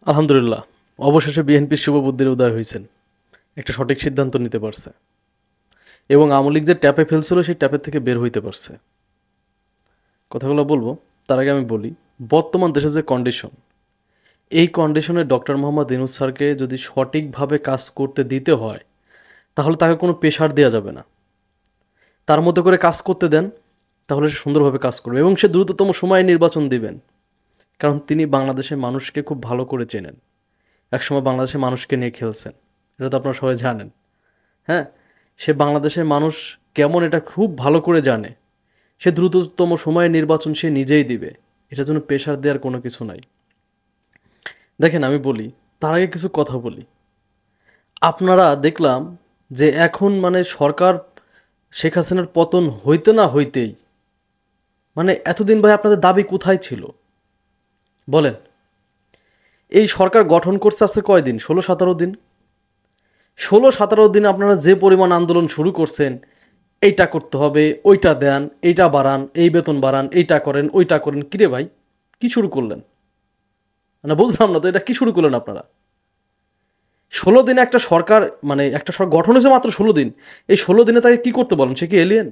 আলহামদুলিল্লাহ। অবশেষে বিএনপির শুভবুদ্ধির উদয় হয়েছেন। একটা সঠিক সিদ্ধান্ত নিতে পারছে এবং আওয়ামী লীগ যে ট্যাপে ফেলছিল সেই ট্যাপের থেকে বের হইতে পারছে। কথাগুলো বলবো, তার আগে আমি বলি, বর্তমান দেশের যে কন্ডিশন, এই কন্ডিশনে ডক্টর মোহাম্মদ ইউনূস স্যারকে যদি সঠিকভাবে কাজ করতে দিতে হয় তাহলে তাকে কোনো প্রেশার দেওয়া যাবে না। তার মতো করে কাজ করতে দেন, তাহলে সে সুন্দরভাবে কাজ করবে এবং সে দ্রুততম সময়ে নির্বাচন দিবেন। কারণ তিনি বাংলাদেশের মানুষকে খুব ভালো করে চেনেন। একসময় বাংলাদেশের মানুষকে নিয়ে খেলছেন, এটা তো আপনারা সবাই জানেন। হ্যাঁ, সে বাংলাদেশের মানুষ কেমন এটা খুব ভালো করে জানে। সে দ্রুততম সময়ে নির্বাচন সে নিজেই দিবে, এটার জন্য প্রেশার দেওয়ার কোনো কিছু নাই। দেখেন, আমি বলি, তার আগে কিছু কথা বলি। আপনারা দেখলাম যে এখন সরকার শেখ হাসিনার পতন হইতে না হইতেই এতদিন ভাই আপনাদের দাবি কোথায় ছিল বলেন? এই সরকার গঠন করছে আজকে কয়দিন? 16-17 দিন। 16-17 দিন আপনারা যে পরিমাণ আন্দোলন শুরু করছেন, এইটা করতে হবে, ওইটা দেন, এইটা বাড়ান, এই বেতন বাড়ান, এইটা করেন, ওইটা করেন। কিরে ভাই, কি শুরু করলেন? বুঝলাম না তো, এটা কি শুরু করলেন আপনারা? 16 দিনে একটা সরকার, একটা সরকার গঠন হয়েছে মাত্র 16 দিন। এই 16 দিনে তাকে কি করতে বলেন? সে কি এলিয়েন?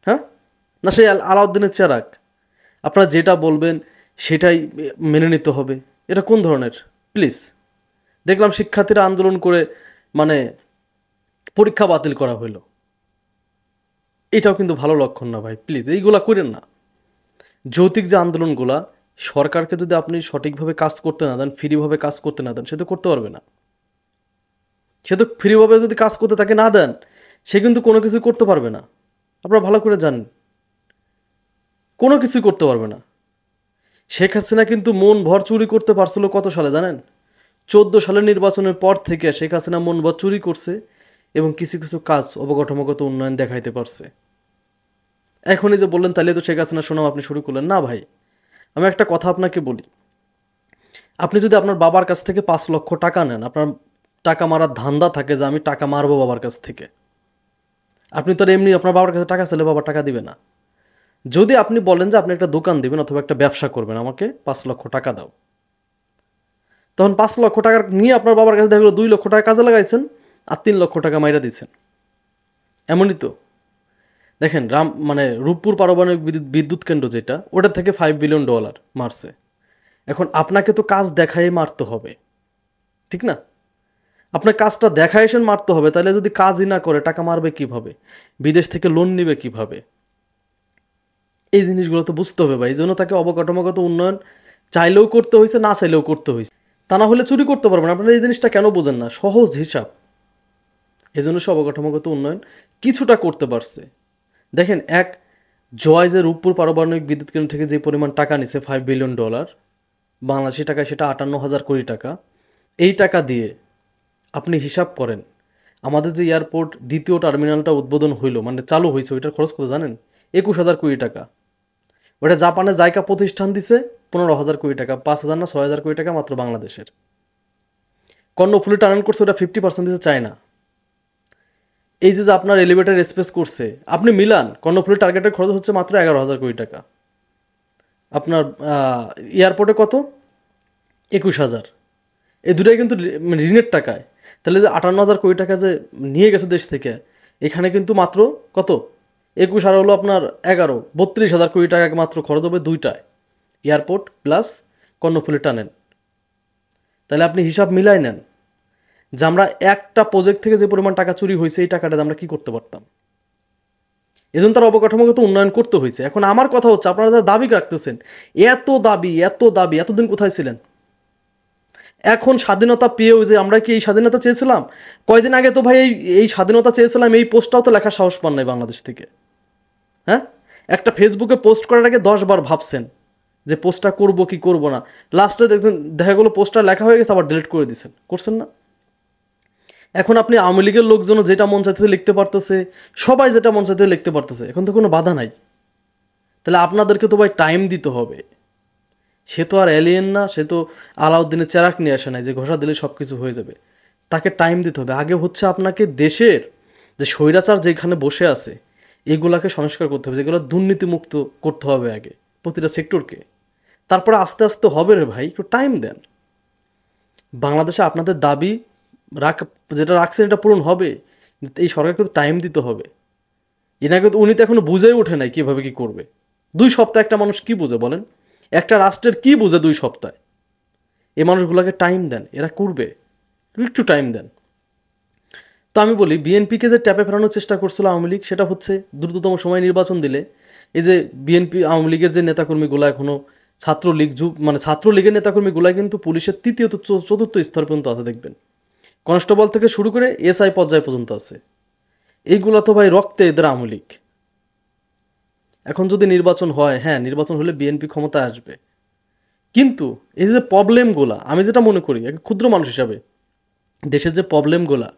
হ্যাঁ, না সে আলাউদ্দিনের চেরাগ? আপনারা যেটা বলবেন সেটাই মেনে নিতে হবে, এটা কোন ধরনের? প্লিজ। দেখলাম শিক্ষার্থীরা আন্দোলন করে মানে পরীক্ষা বাতিল করা হইলো। এটাও কিন্তু ভালো লক্ষণ না ভাই, প্লিজ এইগুলা করেন না। যৌতিক যে আন্দোলনগুলা, সরকারকে যদি আপনি সঠিকভাবে কাজ করতে না দেন, ফ্রিভাবে কাজ করতে না দেন, সে তো করতে পারবে না। সে তো ফ্রিভাবে যদি কাজ করতে তাকে না দেন, সে কিন্তু কোনো কিছু করতে পারবে না। আপনারা ভালো করে জানেন, কোনো কিছুই করতে পারবে না। শেখ হাসিনা কিন্তু মন ভর চুরি করতে পারছিল কত সালে জানেন? 14 সালের নির্বাচনের পর থেকে শেখ হাসিনা মন ভর চুরি করছে এবং কিছু কিছু কাজ অবকাঠামোগত উন্নয়ন দেখাইতে পারছে। এখনই যে বললেন তাহলে তো শেখ হাসিনা সুনাম আপনি শুরু করলেন না ভাই। আমি একটা কথা আপনাকে বলি, আপনি যদি আপনার বাবার কাছ থেকে 5 লক্ষ টাকা নেন, আপনার টাকা মারার ধান্দা থাকে যে আমি টাকা মারবো বাবার কাছ থেকে, আপনি তো আর এমনি আপনার বাবার কাছে টাকা চাইলে বাবা টাকা দিবে না। যদি আপনি বলেন যে আপনি একটা দোকান দিবেন অথবা একটা ব্যবসা করবেন, আমাকে 5 লক্ষ টাকা দাও, তখন 5 লক্ষ টাকা নিয়ে আপনার বাবার কাছে দেখা গেলো 2 লক্ষ টাকা কাজে লাগাইছেন আর 3 লক্ষ টাকা মাইরা দিচ্ছেন। এমনই তো। দেখেন রূপপুর পারমাণবিক বিদ্যুৎ কেন্দ্র যেটা, ওটা থেকে $5 বিলিয়ন মারছে। এখন আপনাকে তো কাজ দেখাই মারতে হবে, ঠিক না? আপনার কাজটা দেখায় এসে মারতে হবে। তাহলে যদি কাজই না করে টাকা মারবে কিভাবে? বিদেশ থেকে লোন নিবে কিভাবে? এই জিনিসগুলো তো বুঝতে হবে ভাই। এই জন্য তাকে অবকাঠামোগত উন্নয়ন চাইলেও করতে হয়েছে, না চাইলেও করতে হয়েছে। তা না হলে চুরি করতে পারবেন। আপনারা এই জিনিসটা কেন বোঝেন না? সহজ হিসাব। এই জন্য সে অবকাঠামোগত উন্নয়ন কিছুটা করতে পারছে। দেখেন, জয় যে রূপপুর পারমাণবিক বিদ্যুৎ কেন্দ্র থেকে যে পরিমাণ টাকা নিছে $5 বিলিয়ন, বাংলাদেশি টাকায় সেটা 58,000 কোটি টাকা। এই টাকা দিয়ে আপনি হিসাব করেন, আমাদের যে এয়ারপোর্ট দ্বিতীয় টার্মিনালটা উদ্বোধন হইলো, চালু হয়েছে, ওইটার খরচ কত জানেন? 21,000 কোটি টাকা। ওটা জাপানে জাইকা প্রতিষ্ঠান দিছে 15,000 কোটি টাকা। 5,000 না 6,000 কোটি টাকা মাত্র বাংলাদেশের। কর্ণফুলী টানেল করছে, ওটা 50% দিছে চায়না। এই যে আপনার এলিভেটর স্পেস করছে, আপনি মিলান, কর্ণফুলী টার্গেটের খরচ হচ্ছে মাত্র 11,000 কোটি টাকা। আপনার এয়ারপোর্টে কত? 21,000। এই দুটাই কিন্তু ঋণের টাকায়। তাহলে যে 58,000 কোটি টাকা যে নিয়ে গেছে দেশ থেকে, এখানে কিন্তু মাত্র কত? 21 আর হলো আপনার 11, 32,000 কোটি টাকা মাত্র খরচ হবে দুইটায়, এয়ারপোর্ট প্লাস কর্ণফুলী টানেল। তাহলে আপনি হিসাব মিলাই নেন যে আমরা একটা প্রজেক্ট থেকে যে পরিমাণ টাকা চুরি হয়েছে, এই টাকাটা আমরা কি করতে পারতাম। এজন্য তার অবকাঠামোগত উন্নয়ন করতে হয়েছে। এখন আমার কথা হচ্ছে, আপনারা যারা দাবি রাখতেছেন, এত দাবি এত দাবি, এতদিন কোথায় ছিলেন? এখন স্বাধীনতা পেয়েও যে আমরা কি এই স্বাধীনতা চেয়েছিলাম? কয়দিন আগে তো ভাই এই স্বাধীনতা চেয়েছিলাম, এই পোস্টটাও তো লেখার সাহস পান নাই বাংলাদেশ থেকে। হ্যাঁ, একটা ফেসবুকে পোস্ট করার আগে 10 বার ভাবছেন যে পোস্টটা করব কি করব না। লাস্টে দেখছেন, দেখা গেলো পোস্টটা লেখা হয়ে গেছে, আবার ডিলিট করে দিচ্ছেন, করছেন না? এখন আপনি আওয়ামী লীগের লোকজন যেটা মন চাইতেছে লিখতে পারতেছে, সবাই যেটা মন চাইতে লিখতে পারতেছে, এখন তো কোনো বাধা নাই। তাহলে আপনাদেরকে তো ভাই টাইম দিতে হবে। সে তো আর এলিয়েন না, সে তো আলাউদ্দিনের চেরাক নিয়ে আসে নাই যে ঘষা দিলে সব কিছু হয়ে যাবে। তাকে টাইম দিতে হবে। আগে হচ্ছে আপনাকে দেশের যে স্বৈরাচার যেখানে বসে আছে, এগুলাকে সংস্কার করতে হবে, যেগুলো দুর্নীতিমুক্ত করতে হবে আগে প্রতিটা সেক্টরকে। তারপরে আস্তে আস্তে হবে রে ভাই, একটু টাইম দেন। বাংলাদেশে আপনাদের দাবি রাখ যেটা রাখছেন এটা পূরণ হবে, কিন্তু এই সরকারকে তো টাইম দিতে হবে। এনাকে তো উনি তো এখনো বুঝেই ওঠে নাই কীভাবে কী করবে। 2 সপ্তাহ একটা মানুষ কি বোঝে বলেন? একটা রাষ্ট্রের কি বোঝে 2 সপ্তাহে? এই মানুষগুলোকে টাইম দেন, এরা করবে, একটু টাইম দেন। তো আমি বলি বিএনপিকে যে ট্যাপে ফেরানোর চেষ্টা করছিল আওয়ামী লীগ, সেটা হচ্ছে দ্রুততম সময় নির্বাচন দিলে এই যে বিএনপি আওয়ামী লীগের যে নেতাকর্মীগুলো এখনও ছাত্রলীগ মানে ছাত্রলীগের নেতাকর্মীগুলো কিন্তু পুলিশের তৃতীয় চতুর্থ স্তর পর্যন্ত আছে দেখবেন, কনস্টেবল থেকে শুরু করে এসআই পর্যায় পর্যন্ত আছে। এইগুলা তো ভাই রক্তে এদের আওয়ামী লীগ। এখন যদি নির্বাচন হয়, হ্যাঁ নির্বাচন হলে বিএনপি ক্ষমতায় আসবে, কিন্তু এই যে প্রবলেমগুলা, আমি যেটা মনে করি এক ক্ষুদ্র মানুষ হিসাবে, দেশের যে প্রবলেমগুলা,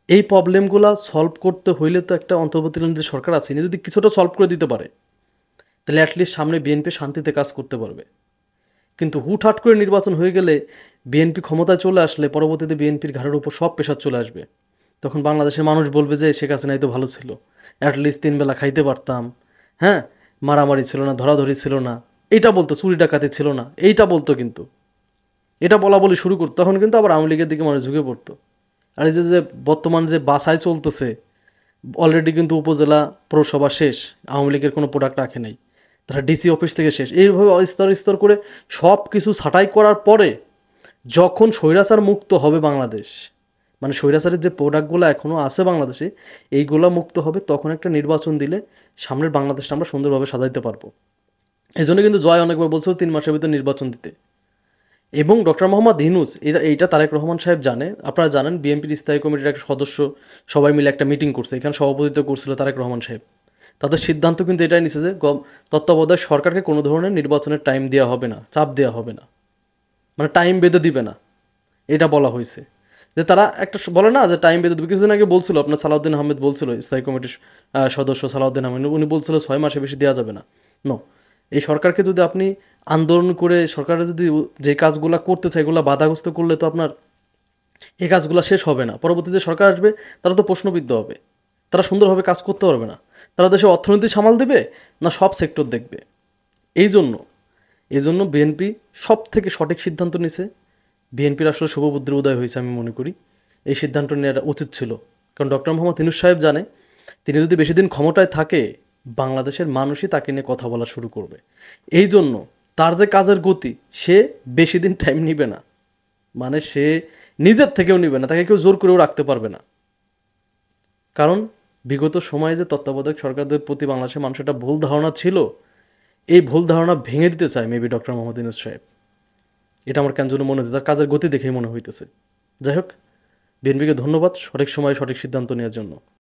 এই প্রবলেমগুলা সলভ করতে হইলে তো একটা অন্তর্বর্তীকালীন যে সরকার আছে ইনি যদি কিছুটা সলভ করে দিতে পারে, তাহলে অ্যাটলিস্ট সামনে বিএনপি শান্তিতে কাজ করতে পারবে। কিন্তু হুটহাট করে নির্বাচন হয়ে গেলে, বিএনপি ক্ষমতায় চলে আসলে পরবর্তীতে বিএনপির ঘাড়ের উপর সব প্রেশার চলে আসবে। তখন বাংলাদেশের মানুষ বলবে যে শেখ হাসিনাই তো ভালো ছিল, অ্যাটলিস্ট 3 বেলা খাইতে পারতাম, হ্যাঁ মারামারি ছিল না, ধরাধরি ছিল না, এইটা বলতো, চুরি ডাকাতি ছিল না, এইটা বলতো। কিন্তু এটা বলা বলি শুরু করতো, তখন কিন্তু আবার আওয়ামী লীগের দিকে মানুষ ঝুঁকে পড়তো। আর এই যে বর্তমান যে বাসায় চলতেছে, অলরেডি কিন্তু উপজেলা পৌরসভা শেষ, আওয়ামী লীগের কোনো প্রোডাক্ট রাখে নাই, তারা ডিসি অফিস থেকে শেষ, এইভাবে স্তর স্তর করে সব কিছু ছাঁটাই করার পরে যখন স্বৈরাচার মুক্ত হবে বাংলাদেশ, মানে স্বৈরাচারের যে প্রোডাক্টগুলো এখনও আছে বাংলাদেশে এইগুলো মুক্ত হবে, তখন একটা নির্বাচন দিলে সামনের বাংলাদেশটা আমরা সুন্দরভাবে সাজাইতে পারবো। এই জন্য কিন্তু জয় অনেকবার বলছিল 3 মাসের ভিতরে নির্বাচন দিতে। এবং ডক্টর মোহাম্মদ ইউনূস এইটা তারেক রহমান সাহেব জানে। আপনারা জানেন বিএনপির স্থায়ী কমিটির একটা সদস্য সবাই মিলে একটা মিটিং করছে, এখানে সভাপতিত্ব করছিল তারেক রহমান সাহেব। তাদের সিদ্ধান্ত কিন্তু এটাই নিছে যে তত্ত্বাবধায়ক সরকারকে কোনো ধরনের নির্বাচনের টাইম দেওয়া হবে না, চাপ দেওয়া হবে না, মানে টাইম বেঁধে দিবে না, এটা বলা হয়েছে। যে তারা একটা বলে না যে টাইম বেঁধে দেবে, কিছুদিন আগে বলছিল আপনার সালাউদ্দিন আহমেদ বলছিল, স্থায়ী কমিটির সদস্য সালাউদ্দিন আহমেদ, উনি বলছিল 6 মাসে বেশি দেওয়া যাবে না। নো, এই সরকারকে যদি আপনি আন্দোলন করে সরকারের যদি যে কাজগুলো করতে চায় এগুলো বাধাগ্রস্ত করলে তো আপনার এই কাজগুলো শেষ হবে না। পরবর্তী যে সরকার আসবে তারা তো প্রশ্নবিদ্ধ হবে, তারা সুন্দরভাবে কাজ করতে পারবে না, তারা দেশের অর্থনীতি সামাল দেবে না সব সেক্টর দেখবে। এই জন্য বিএনপি সব থেকে সঠিক সিদ্ধান্ত নিছে। বিএনপির আসলে শুভবুদ্ধির উদয় হয়েছে আমি মনে করি, এই সিদ্ধান্ত নেওয়া উচিত ছিল। কারণ ডক্টর মোহাম্মদ ইউনূস সাহেব জানে তিনি যদি বেশি দিন ক্ষমতায় থাকে বাংলাদেশের মানুষই তাকে নিয়ে কথা বলা শুরু করবে। এই জন্য তার যে কাজের গতি, সে বেশি দিন টাইম নিবে না, মানে সে নিজের থেকেও নিবে না, তাকে কেউ জোর করেও রাখতে পারবে না। কারণ বিগত সময়ে যে তত্ত্বাবধায়ক সরকারদের প্রতি বাংলাদেশের মানুষের একটা ভুল ধারণা ছিল, এই ভুল ধারণা ভেঙে দিতে চায় মেবি ডক্টর মোহাম্মদ ইউনূস সাহেব। এটা আমার কেন জন্য মনে হচ্ছে, তার কাজের গতি দেখেই মনে হইতেছে। যাই হোক, বিএনপিকে ধন্যবাদ সঠিক সময়ে সঠিক সিদ্ধান্ত নেওয়ার জন্য।